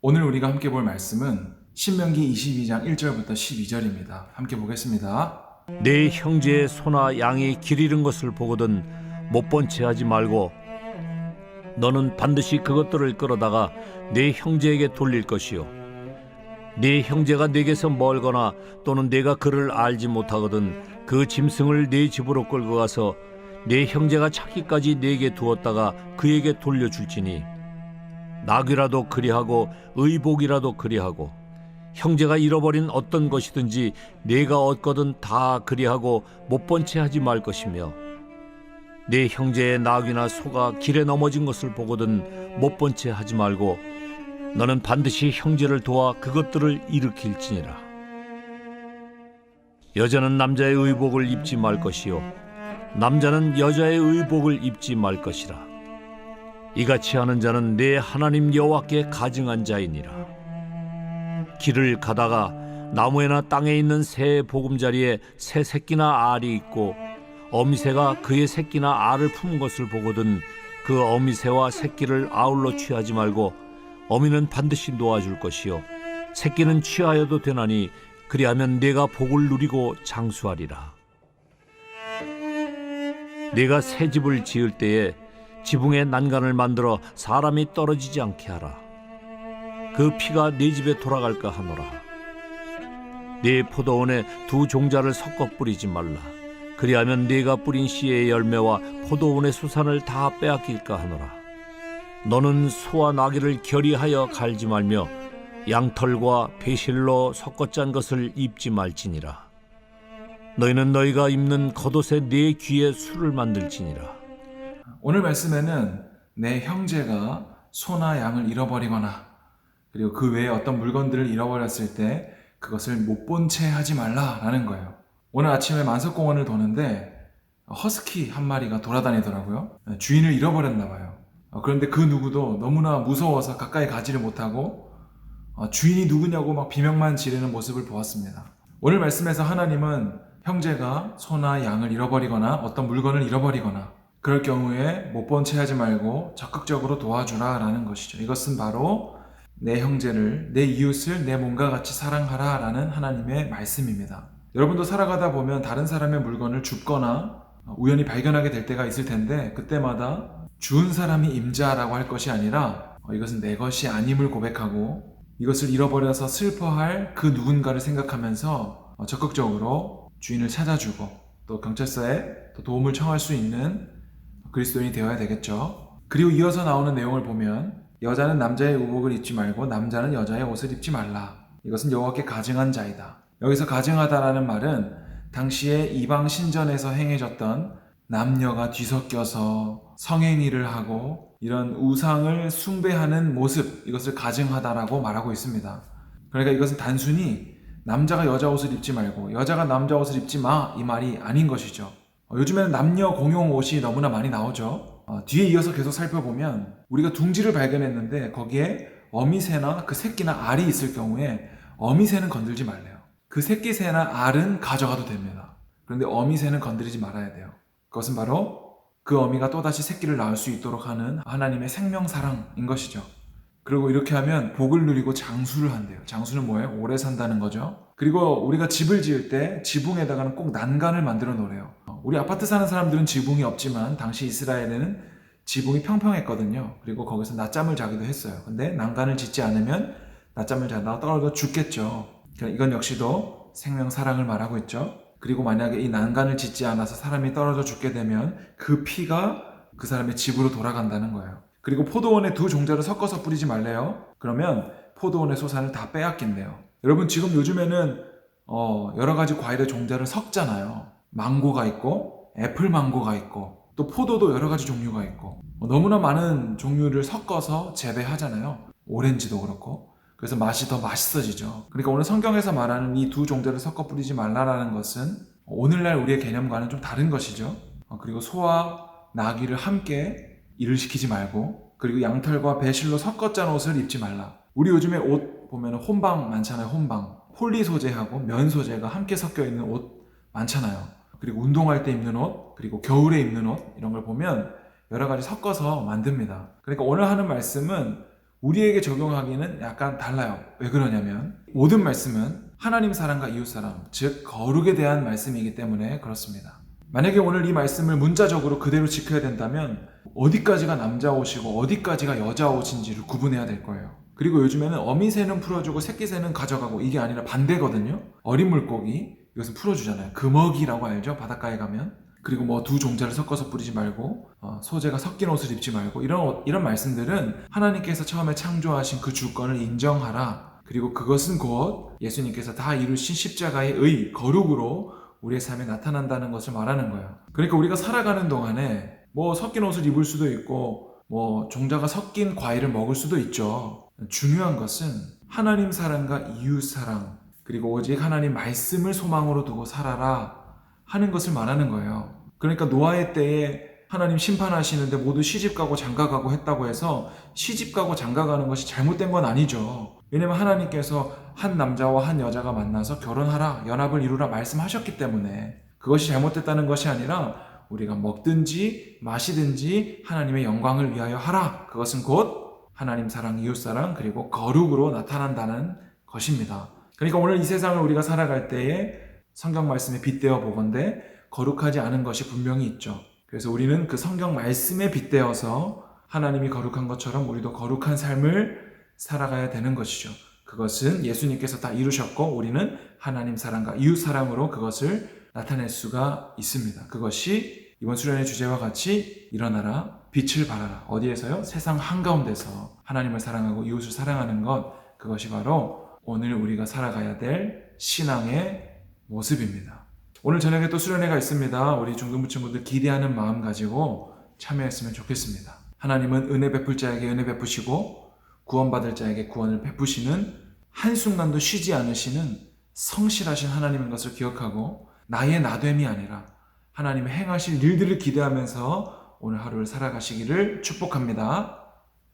오늘 우리가 함께 볼 말씀은 신명기 22장 1절부터 12절입니다. 함께 보겠습니다. 내 형제의 소나 양이 길 잃은 것을 보거든 못 본 채 하지 말고 너는 반드시 그것들을 끌어다가 내 형제에게 돌릴 것이요 네 형제가 내게서 멀거나 또는 내가 그를 알지 못하거든 그 짐승을 네 집으로 끌고 가서 네 형제가 찾기까지 네게 두었다가 그에게 돌려줄지니 낙이라도 그리하고 의복이라도 그리하고 형제가 잃어버린 어떤 것이든지 네가 얻거든 다 그리하고 못 본 채 하지 말 것이며 네 형제의 낙이나 소가 길에 넘어진 것을 보거든 못 본 채 하지 말고 너는 반드시 형제를 도와 그것들을 일으킬지니라. 여자는 남자의 의복을 입지 말 것이요 남자는 여자의 의복을 입지 말 것이라. 이같이 하는 자는 내 하나님 여호와께 가증한 자이니라. 길을 가다가 나무에나 땅에 있는 새의 보금자리에 새 새끼나 알이 있고 어미새가 그의 새끼나 알을 품은 것을 보거든 그 어미새와 새끼를 아울러 취하지 말고 어미는 반드시 놓아줄 것이요 새끼는 취하여도 되나니 그리하면 네가 복을 누리고 장수하리라. 네가 새 집을 지을 때에 지붕에 난간을 만들어 사람이 떨어지지 않게 하라. 그 피가 네 집에 돌아갈까 하노라. 네 포도원에 두 종자를 섞어 뿌리지 말라. 그리하면 네가 뿌린 씨의 열매와 포도원의 수산을 다 빼앗길까 하노라. 너는 소와 나귀를 결의하여 갈지 말며 양털과 배실로 섞어 짠 것을 입지 말지니라. 너희는 너희가 입는 겉옷에 네 귀에 술을 만들지니라. 오늘 말씀에는 내 형제가 소나 양을 잃어버리거나 그리고 그 외에 어떤 물건들을 잃어버렸을 때 그것을 못 본 채 하지 말라라는 거예요. 오늘 아침에 만석공원을 도는데 허스키 한 마리가 돌아다니더라고요. 주인을 잃어버렸나 봐요. 그런데 그 누구도 너무나 무서워서 가까이 가지를 못하고 주인이 누구냐고 막 비명만 지르는 모습을 보았습니다. 오늘 말씀에서 하나님은 형제가 소나 양을 잃어버리거나 어떤 물건을 잃어버리거나 그럴 경우에 못 본 채 하지 말고 적극적으로 도와주라 라는 것이죠. 이것은 바로 내 형제를, 내 이웃을 내 몸과 같이 사랑하라 라는 하나님의 말씀입니다. 여러분도 살아가다 보면 다른 사람의 물건을 줍거나 우연히 발견하게 될 때가 있을 텐데 그때마다 주운 사람이 임자라고 할 것이 아니라 이것은 내 것이 아님을 고백하고 이것을 잃어버려서 슬퍼할 그 누군가를 생각하면서 적극적으로 주인을 찾아주고 또 경찰서에 또 도움을 청할 수 있는 그리스도인이 되어야 되겠죠. 그리고 이어서 나오는 내용을 보면 여자는 남자의 의복을 입지 말고 남자는 여자의 옷을 입지 말라. 이것은 여호와께 가증한 자이다. 여기서 가증하다라는 말은 당시에 이방 신전에서 행해졌던 남녀가 뒤섞여서 성행위를 하고 이런 우상을 숭배하는 모습, 이것을 가증하다라고 말하고 있습니다. 그러니까 이것은 단순히 남자가 여자 옷을 입지 말고 여자가 남자 옷을 입지 마 이 말이 아닌 것이죠. 요즘에는 남녀 공용 옷이 너무나 많이 나오죠. 뒤에 이어서 계속 살펴보면 우리가 둥지를 발견했는데 거기에 어미새나 그 새끼나 알이 있을 경우에 어미새는 건들지 말래요. 그 새끼 새나 알은 가져가도 됩니다. 그런데 어미새는 건드리지 말아야 돼요. 그것은 바로 그 어미가 또다시 새끼를 낳을 수 있도록 하는 하나님의 생명사랑인 것이죠. 그리고 이렇게 하면 복을 누리고 장수를 한대요. 장수는 뭐예요? 오래 산다는 거죠. 그리고 우리가 집을 지을 때 지붕에다가는 꼭 난간을 만들어 놓으래요. 우리 아파트 사는 사람들은 지붕이 없지만 당시 이스라엘에는 지붕이 평평했거든요. 그리고 거기서 낮잠을 자기도 했어요. 근데 난간을 짓지 않으면 낮잠을 자다가 떨어져 죽겠죠. 이건 역시도 생명사랑을 말하고 있죠. 그리고 만약에 이 난간을 짓지 않아서 사람이 떨어져 죽게 되면 그 피가 그 사람의 집으로 돌아간다는 거예요. 그리고 포도원에 두 종자를 섞어서 뿌리지 말래요. 그러면 포도원의 소산을 다 빼앗긴대요. 여러분 지금 요즘에는 여러 가지 과일의 종자를 섞잖아요. 망고가 있고 애플 망고가 있고 또 포도도 여러 가지 종류가 있고 너무나 많은 종류를 섞어서 재배하잖아요. 오렌지도 그렇고. 그래서 맛이 더 맛있어지죠. 그러니까 오늘 성경에서 말하는 이 두 종자를 섞어 뿌리지 말라라는 것은 오늘날 우리의 개념과는 좀 다른 것이죠. 그리고 소와 나귀를 함께 일을 시키지 말고 그리고 양털과 배실로 섞어 짠 옷을 입지 말라. 우리 요즘에 옷 보면 혼방 많잖아요. 혼방. 폴리 소재하고 면 소재가 함께 섞여 있는 옷 많잖아요. 그리고 운동할 때 입는 옷, 그리고 겨울에 입는 옷 이런 걸 보면 여러 가지 섞어서 만듭니다. 그러니까 오늘 하는 말씀은 우리에게 적용하기는 약간 달라요. 왜 그러냐면 모든 말씀은 하나님 사랑과 이웃 사랑, 즉 거룩에 대한 말씀이기 때문에 그렇습니다. 만약에 오늘 이 말씀을 문자적으로 그대로 지켜야 된다면 어디까지가 남자 옷이고 어디까지가 여자 옷인지를 구분해야 될 거예요. 그리고 요즘에는 어미 새는 풀어주고 새끼 새는 가져가고 이게 아니라 반대거든요. 어린 물고기 이것은 풀어주잖아요. 금어기라고 알죠? 바닷가에 가면. 그리고 뭐 두 종자를 섞어서 뿌리지 말고 소재가 섞인 옷을 입지 말고 이런 말씀들은 하나님께서 처음에 창조하신 그 주권을 인정하라. 그리고 그것은 곧 예수님께서 다 이루신 십자가의 의, 거룩으로 우리의 삶에 나타난다는 것을 말하는 거예요. 그러니까 우리가 살아가는 동안에 뭐 섞인 옷을 입을 수도 있고 뭐 종자가 섞인 과일을 먹을 수도 있죠. 중요한 것은 하나님 사랑과 이웃 사랑, 그리고 오직 하나님 말씀을 소망으로 두고 살아라 하는 것을 말하는 거예요. 그러니까 노아의 때에 하나님 심판하시는데 모두 시집가고 장가가고 했다고 해서 시집가고 장가가는 것이 잘못된 건 아니죠. 왜냐면 하나님께서 한 남자와 한 여자가 만나서 결혼하라, 연합을 이루라 말씀하셨기 때문에 그것이 잘못됐다는 것이 아니라 우리가 먹든지 마시든지 하나님의 영광을 위하여 하라. 그것은 곧 하나님 사랑, 이웃 사랑, 그리고 거룩으로 나타난다는 것입니다. 그러니까 오늘 이 세상을 우리가 살아갈 때에 성경 말씀에 빗대어 보건대 거룩하지 않은 것이 분명히 있죠. 그래서 우리는 그 성경 말씀에 빗대어서 하나님이 거룩한 것처럼 우리도 거룩한 삶을 살아가야 되는 것이죠. 그것은 예수님께서 다 이루셨고 우리는 하나님 사랑과 이웃 사랑으로 그것을 나타낼 수가 있습니다. 그것이 이번 수련의 주제와 같이 일어나라, 빛을 발하라. 어디에서요? 세상 한가운데서 하나님을 사랑하고 이웃을 사랑하는 것, 그것이 바로 오늘 우리가 살아가야 될 신앙의 모습입니다. 오늘 저녁에 또 수련회가 있습니다. 우리 중등부 친구들 기대하는 마음 가지고 참여했으면 좋겠습니다. 하나님은 은혜 베풀 자에게 은혜 베푸시고 구원받을 자에게 구원을 베푸시는 한순간도 쉬지 않으시는 성실하신 하나님인 것을 기억하고 나의 나됨이 아니라 하나님의 행하실 일들을 기대하면서 오늘 하루를 살아가시기를 축복합니다.